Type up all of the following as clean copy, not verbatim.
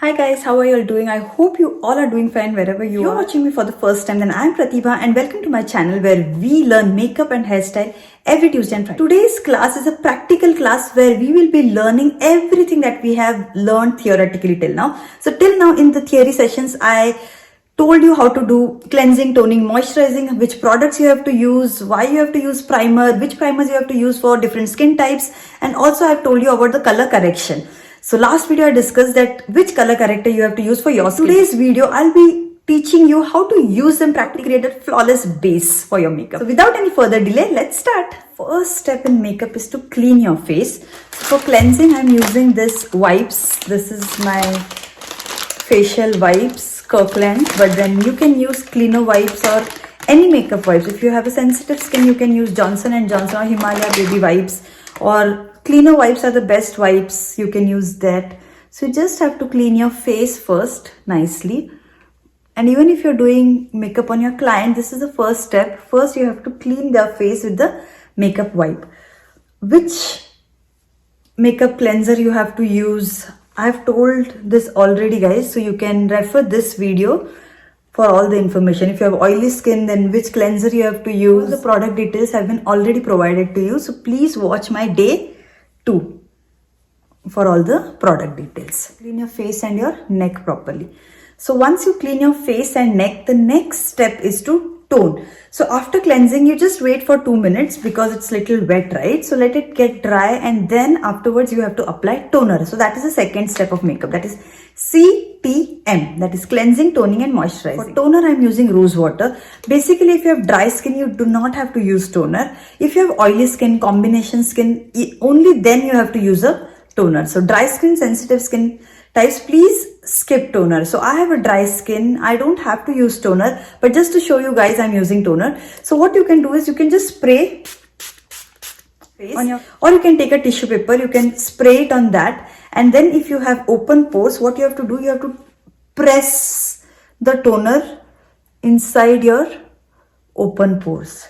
Hi guys, how are you all doing? I hope you all are doing fine wherever you are. If you're watching me for the first time, then I'm Pratibha and welcome to my channel where we learn makeup and hairstyle every Tuesday and Friday. Today's class is a practical class where we will be learning everything that we have learned theoretically till now. So till now in the theory sessions, I told you how to do cleansing, toning, moisturizing, which products you have to use, why you have to use primer, which primers you have to use for different skin types, and also I've told you about the color correction. So last video I discussed that which color corrector you have to use for your skin. Today's video I'll be teaching you how to use them practically create a flawless base for your makeup. So without any further delay, let's start. First step in makeup is to clean your face. For cleansing, I'm using this wipes. This is my facial wipes, Kirkland, but then you can use cleaner wipes or any makeup wipes. If you have a sensitive skin, you can use Johnson & Johnson or Himalaya baby wipes, or cleaner wipes are the best wipes. You can use that. So you just have to clean your face first nicely. And even if you're doing makeup on your client, this is the first step. First you have to clean their face with the makeup wipe. Which makeup cleanser you have to use, I've told this already guys, so you can refer this video for all the information. If you have oily skin, then which cleanser you have to use. All the product details have been already provided to you, so please watch my day 2 for all the product details. Clean your face and your neck properly. So once you clean your face and neck, the next step is to tone. So after cleansing, you just wait for 2 minutes because it's little wet, right? So let it get dry and then afterwards you have to apply toner. So that is the second step of makeup, that is CTM, that is cleansing, toning and moisturizing. For toner, I'm using rose water. Basically, if you have dry skin, you do not have to use toner. If you have oily skin, combination skin, only then you have to use a toner. So dry skin, sensitive skin types, please skip toner. So I have a dry skin, I don't have to use toner, but just to show you guys, I'm using toner. So what you can do is you can just spray on your, or you can take a tissue paper, you can spray it on that, and then if you have open pores, what you have to do, you have to press the toner inside your open pores.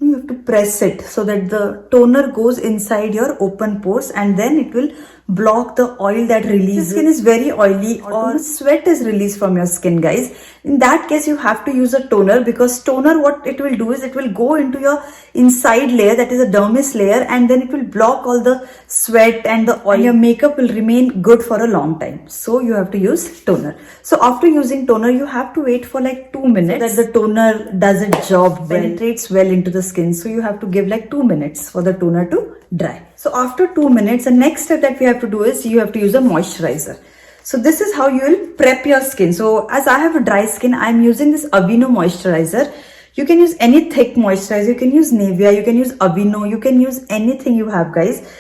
You have to press it so that the toner goes inside your open pores and then it will block the oil that releases. Your skin is very oily or sweat is released from your skin, guys. In that case, you have to use a toner, because toner, what it will do is it will go into your inside layer, that is a dermis layer, and then it will block all the sweat and the oil. Your makeup will remain good for a long time. So you have to use toner. So after using toner, you have to wait for like 2 minutes so that the toner does its job, penetrates well into the skin. So you have to give like 2 minutes for the toner to dry. So after 2 minutes, the next step that we have to do is you have to use a moisturizer. So this is how you will prep your skin. So as I have a dry skin, I'm using this Aveeno moisturizer. You can use any thick moisturizer. You can use Nivea, you can use Aveeno, you can use anything you have, guys.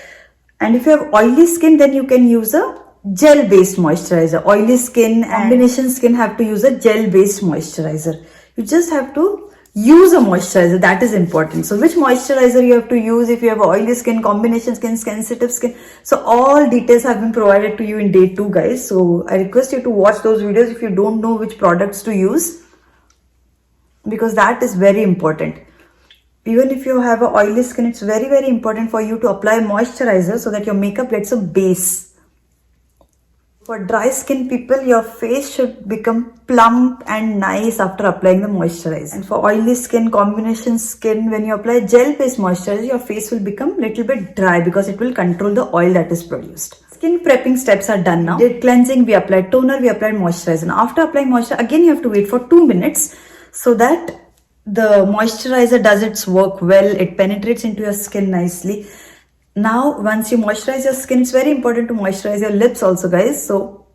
And if you have oily skin, then you can use a gel based moisturizer. Oily skin, combination skin have to use a gel based moisturizer. You just have to use a moisturizer, that is important. So which moisturizer you have to use if you have oily skin, combination skin, sensitive skin. So all details have been provided to you in day 2, guys. So I request you to watch those videos if you don't know which products to use, because that is very important. Even if you have a oily skin, it's very, very important for you to apply moisturizer so that your makeup gets a base. For dry skin people, your face should become plump and nice after applying the moisturizer. And for oily skin, combination skin, when you apply gel-based moisturizer, your face will become little bit dry because it will control the oil that is produced. Skin prepping steps are done now. We did cleansing, we applied toner, we applied moisturizer. Now after applying moisturizer, again you have to wait for 2 minutes so that the moisturizer does its work well. It penetrates into your skin nicely. Now, once you moisturize your skin, it's very important to moisturize your lips also, guys. So,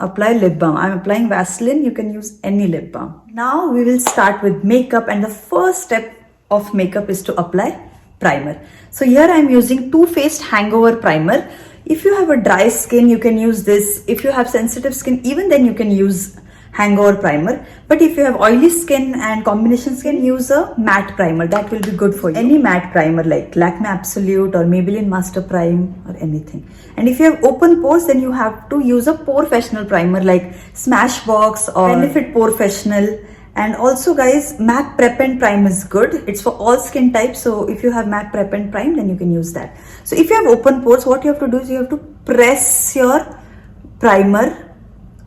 apply lip balm. I'm applying Vaseline. You can use any lip balm. Now, we will start with makeup. And the first step of makeup is to apply primer. So, here I'm using Too Faced Hangover Primer. If you have a dry skin, you can use this. If you have sensitive skin, even then you can use hangover primer. But if you have oily skin and combination skin, use a matte primer. That will be good for you. Any matte primer like Lakme Absolute or Maybelline Master Prime or anything. And if you have open pores, then you have to use a Porefessional primer like Smashbox or Benefit Porefessional. And also, guys, MAC Prep and Prime is good. It's for all skin types. So if you have MAC Prep and Prime, then you can use that. So if you have open pores, what you have to do is you have to press your primer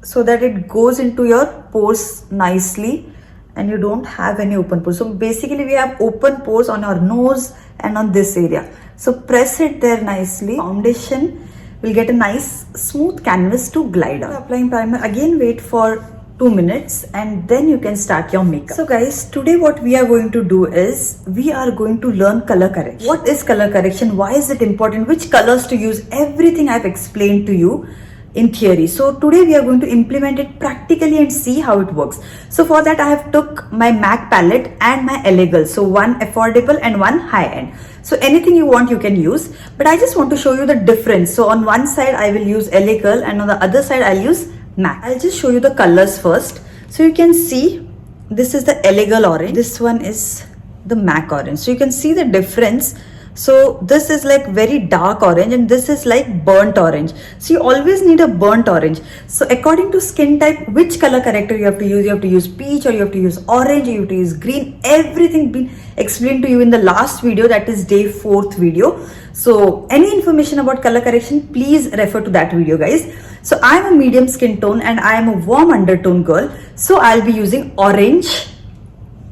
so that it goes into your pores nicely and you don't have any open pores. So basically we have open pores on our nose and on this area. So press it there nicely. Foundation will get a nice smooth canvas to glide on. Applying primer, again wait for 2 minutes and then you can start your makeup. So guys, today what we are going to do is we are going to learn color correction. What is color correction? Why is it important? Which colors to use? Everything I've explained to you in theory. So today we are going to implement it practically and see how it works. So for that I have took my MAC palette and my Illegal. So one affordable and one high end. So anything you want you can use, but I just want to show you the difference. So on one side I will use Illegal and on the other side I'll use MAC. I'll just show you the colors first. So you can see this is the Illegal orange. This one is the MAC orange. So you can see the difference. So this is like very dark orange and this is like burnt orange. So you always need a burnt orange. So according to skin type, which color corrector you have to use? You have to use peach or you have to use orange, or you have to use green. Everything been explained to you in the last video, that is day 4th video. So any information about color correction, please refer to that video guys. So I'm a medium skin tone and I am a warm undertone girl. So I'll be using orange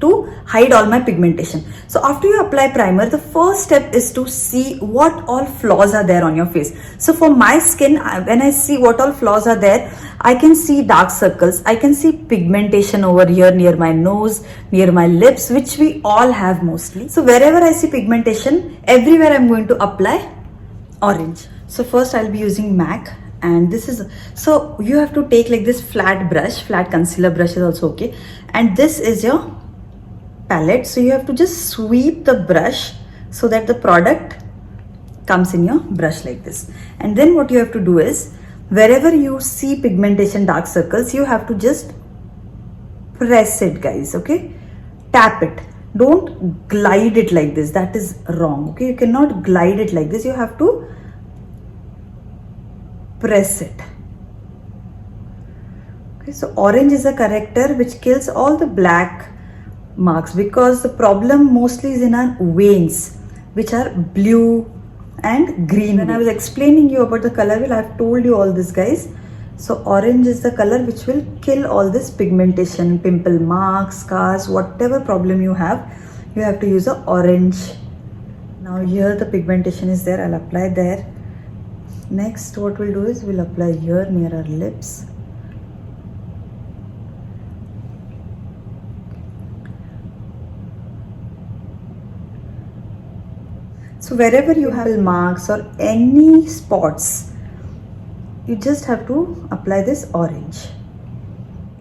to hide all my pigmentation. So after you apply primer, the first step is to see what all flaws are there on your face. So for my skin, when I see what all flaws are there, I can see dark circles, I can see pigmentation over here near my nose, near my lips, which we all have mostly. So wherever I see pigmentation, everywhere I'm going to apply orange. So first I'll be using MAC. And this is, so you have to take like this flat brush, flat concealer brush is also okay. And this is your palette. So you have to just sweep the brush so that the product comes in your brush like this. And then what you have to do is, wherever you see pigmentation, dark circles, you have to just press it guys, okay? Tap it. Don't glide it like this. That is wrong, okay? You cannot glide it like this. You have to press it. Okay, so orange is a corrector which kills all the black marks, because the problem mostly is in our veins, which are blue and green. When I was explaining you about the color wheel, I have told you all this guys. So orange is the color which will kill all this pigmentation, pimple marks, scars, whatever problem you have to use a orange. Now here the pigmentation is there, I'll apply there. Next what we'll do is we'll apply here near our lips. So wherever you have marks or any spots, you just have to apply this orange.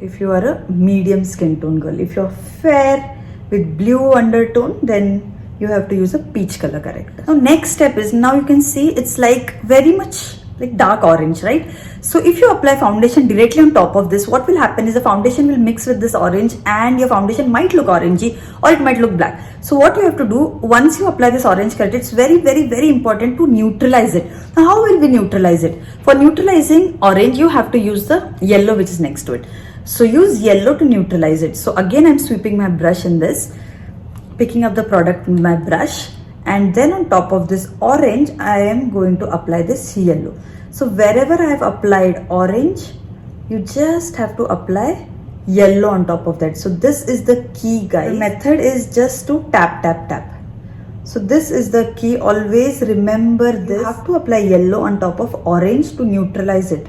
If you are a medium skin tone girl, if you're fair with blue undertone, then you have to use a peach color corrector. Now next step is, now you can see it's like very much like dark orange, right? So if you apply foundation directly on top of this, what will happen is the foundation will mix with this orange and your foundation might look orangey or it might look black. So what you have to do, once you apply this orange corrector, it's very, very, very important to neutralize it. Now how will we neutralize it? For neutralizing orange, you have to use the yellow which is next to it. So use yellow to neutralize it. So again, I'm sweeping my brush in this, picking up the product with my brush, and then on top of this orange, I am going to apply this yellow. So wherever I have applied orange, you just have to apply yellow on top of that. So this is the key guys. The method is just to tap, tap, tap. So this is the key. Always remember this. You have to apply yellow on top of orange to neutralize it.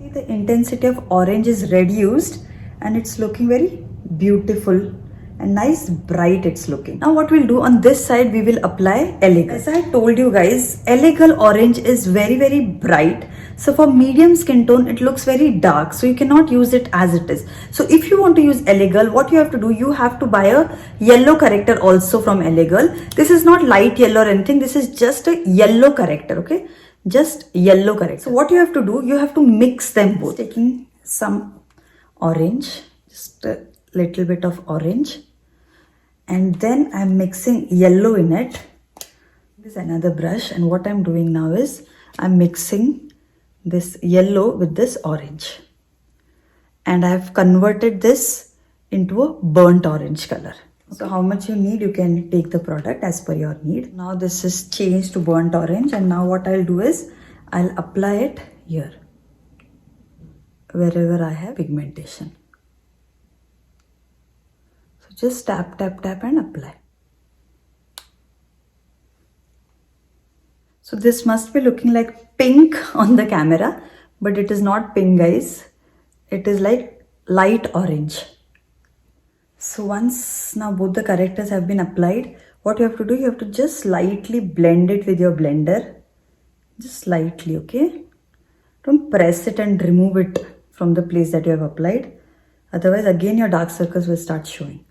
See, the intensity of orange is reduced and it's looking very beautiful and nice bright it's looking. Now what we'll do on this side, we will apply Illegal. As I told you guys, Illegal orange is very, very bright. So for medium skin tone, it looks very dark. So you cannot use it as it is. So if you want to use Illegal, what you have to do, you have to buy a yellow corrector also from Illegal. This is not light yellow or anything. This is just a yellow corrector, okay? Just yellow corrector. So what you have to do, you have to mix them both. Taking some orange, just a little bit of orange. And then I'm mixing yellow in it. This is another brush, and what I'm doing now is I'm mixing this yellow with this orange, and I've converted this into a burnt orange color. So how much you need, you can take the product as per your need. Now this is changed to burnt orange, and now what I'll do is I'll apply it here. wherever I have pigmentation. So just tap, tap, tap and apply. So this must be looking like pink on the camera, but it is not pink, guys. It is like light orange. So once now both the correctors have been applied, what you have to do, you have to just lightly blend it with your blender. Just lightly, okay? Don't press it and remove it from the place that you have applied. Otherwise, again, your dark circles will start showing.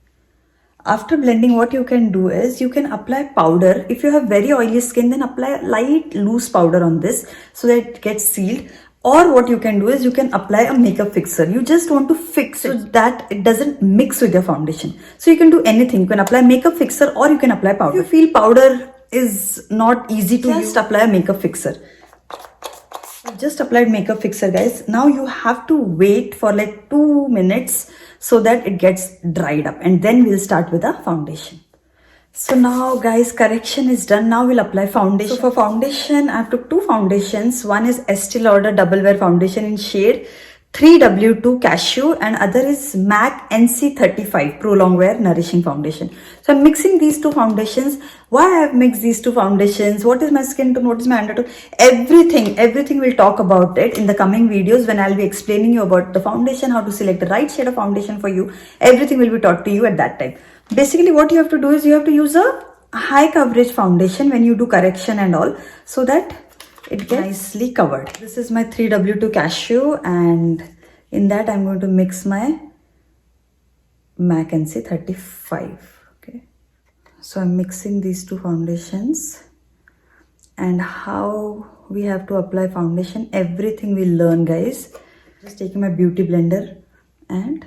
After blending, what you can do is you can apply powder. If you have very oily skin, then apply light loose powder on this so that it gets sealed. Or what you can do is you can apply a makeup fixer. You just want to fix it so that it doesn't mix with your foundation. So you can do anything. You can apply makeup fixer or you can apply powder. If you feel powder is not easy to use, just apply a makeup fixer. I just applied makeup fixer, guys. Now you have to wait for like 2 minutes so that it gets dried up, and then we'll start with the foundation. So now, guys, correction is done. Now we'll apply foundation. So for foundation, I took 2 foundations. One is Estee Lauder Double Wear Foundation in shade 3W2 Cashew, and other is MAC NC35 Pro Long Wear Nourishing Foundation. So I'm mixing these 2 foundations. Why I have mixed these 2 foundations, what is my skin tone, what is my undertone, everything we'll talk about it in the coming videos when I'll be explaining you about the foundation, how to select the right shade of foundation for you. Everything will be taught to you at that time. Basically what you have to do is you have to use a high coverage foundation when you do correction and all, so that it gets nicely covered. This is my 3W2 Cashew, and in that I'm going to mix my MAC NC35. Okay, so I'm mixing these 2 foundations, and how we have to apply foundation, everything we'll learn, guys. Just taking my beauty blender and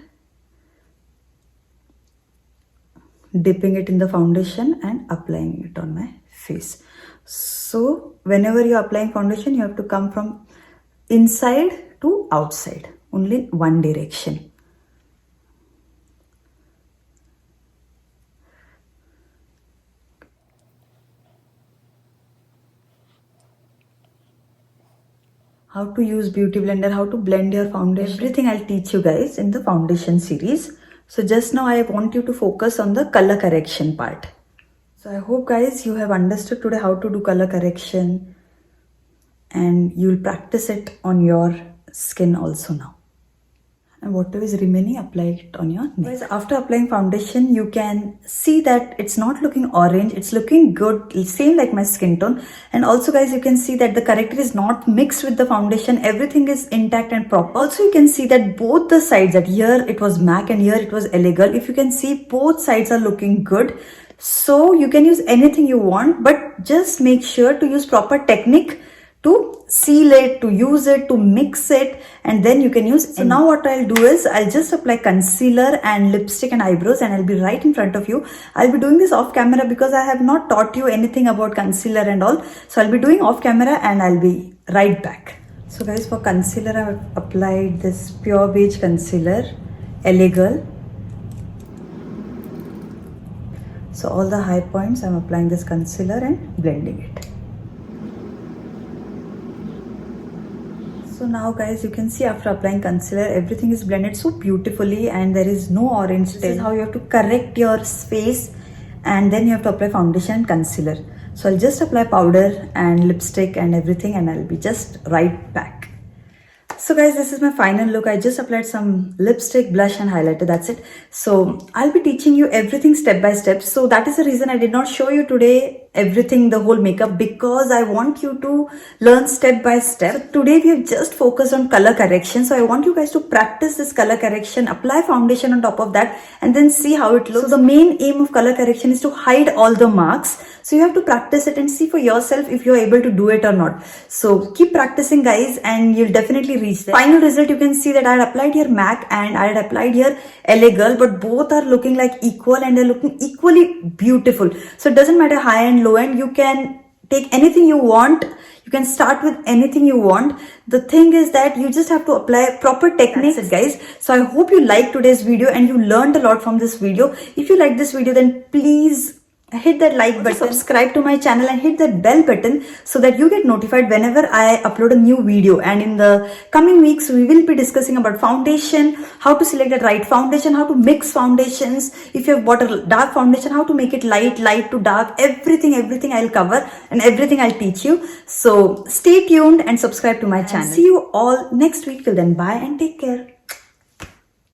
dipping it in the foundation and applying it on my face. So whenever you're applying foundation, you have to come from inside to outside, only in one direction. How to use beauty blender, how to blend your foundation, everything I'll teach you guys in the foundation series. So just now I want you to focus on the color correction part. So I hope, guys, you have understood today how to do color correction, and you'll practice it on your skin also now. And whatever is remaining, apply it on your neck. Guys, after applying foundation, you can see that it's not looking orange, it's looking good, same like my skin tone. And also, guys, you can see that the corrector is not mixed with the foundation, everything is intact and proper. Also, you can see that both the sides, that here it was MAC and here it was LA Girl. If you can see, both sides are looking good. So you can use anything you want, but just make sure to use proper technique to seal it, to use it, to mix it, and then you can use. So now what I'll do is I'll just apply concealer and lipstick and eyebrows, and I'll be right in front of you. I'll be doing this off camera because I have not taught you anything about concealer and all. So I'll be doing off camera and I'll be right back. So guys, for concealer, I've applied this Pure Beige Concealer, LA Girl. So all the high points, I'm applying this concealer and blending it. So now, guys, you can see after applying concealer, everything is blended so beautifully and there is no orange tail. This is how you have to correct your face, and then you have to apply foundation and concealer. So I'll just apply powder and lipstick and everything, and I'll be just right back. So guys, this is my final look. I just applied some lipstick, blush and highlighter. That's it. So I'll be teaching you everything step by step. So that is the reason I did not show you today everything, the whole makeup, because I want you to learn step by step. So today we have just focused on color correction. So I want you guys to practice this color correction, apply foundation on top of that, and then see how it looks. So the main aim of color correction is to hide all the marks. So you have to practice it and see for yourself if you're able to do it or not. So keep practicing, guys, and you'll definitely reach there. Final result, you can see that I had applied here MAC and I had applied here LA Girl, but both are looking like equal and they're looking equally beautiful. So it doesn't matter high end, low end, you can take anything you want. You can start with anything you want. The thing is that you just have to apply proper techniques. That's it, guys. So I hope you liked today's video and you learned a lot from this video. If you like this video, then please hit that like button, subscribe to my channel and hit that bell button so that you get notified whenever I upload a new video. And in the coming weeks, we will be discussing about foundation, how to select the right foundation, how to mix foundations. If you have bought a dark foundation, how to make it light to dark, everything I'll cover and everything I'll teach you. So stay tuned and subscribe to my channel. See you all next week. Till then, bye and take care.